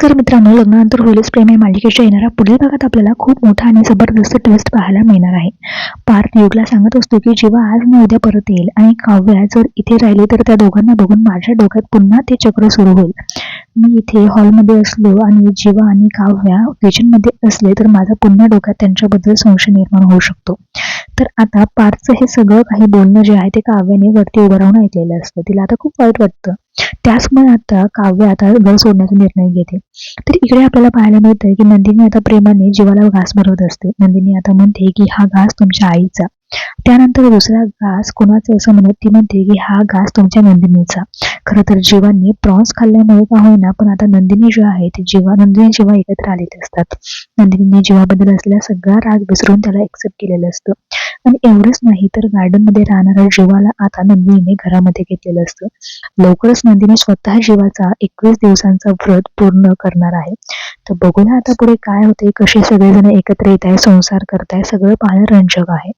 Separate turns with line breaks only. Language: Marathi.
नमस्कार मित्रांनो, लग्नानंतर होईलच प्रेम या मालिकेच्या येणाऱ्या पुढील भागात आपल्याला खूप मोठा आणि जबरदस्त ट्विस्ट पाहायला मिळणार आहे. पार्थ युगला सांगत असतो की जेव्हा आज मी उद्या परत येईल आणि काव्या जर इथे राहिली तर त्या दोघांना बघून माझ्या डोक्यात पुन्हा ते चक्र सुरू होईल. मी इथे हॉलमध्ये असलो आणि जीवा आणि काव्या किचनमध्ये असले तर माझा पुन्हा डोक्यात त्यांच्याबद्दल संशय निर्माण होऊ शकतो. तर आता पार्थचं हे सगळं काही बोलणं जे आहे ते काव्याने वरती उभं राहून ऐकलेलं असतं. तिला आता खूप वाईट वाटतं. त्याचमुळे आता काव्य आता घर सोडण्याचा निर्णय घेते. तर इकडे आपल्याला पाहायला मिळतंय की नंदिनी आता प्रेमाने जीवाला घास भरवत असते. नंदिनी आता म्हणते की हा घास तुमच्या आईचा. त्यानंतर दुसरा घास कोणाचा असं म्हणत ती म्हणते की हा घास तुमच्या नंदिनीचा. खरं तर जीवाने प्रॉन्स खाल्ल्यामुळे का होईना पण आता नंदिनी जी आहे ती नंदिनी जेव्हा एकत्र आलेले असतात. नंदिनीने जीवाबद्दल असलेला सगळा राग विसरून त्याला एक्सेप्ट केलेलं असतं. आणि एवढंच नाही तर गार्डन मध्ये राहणाऱ्या जीवाला आता नंदिनीने घरामध्ये घेतलेलं असतं. लवकरच नंदिनी स्वतः जीवाचा 21 दिवसांचा व्रत पूर्ण करणार आहे. तर बघूया आता पुढे काय होते, कसे सगळेजण एकत्र येत आहे, संसार करताय, सगळं पाहणं रंजक आहे.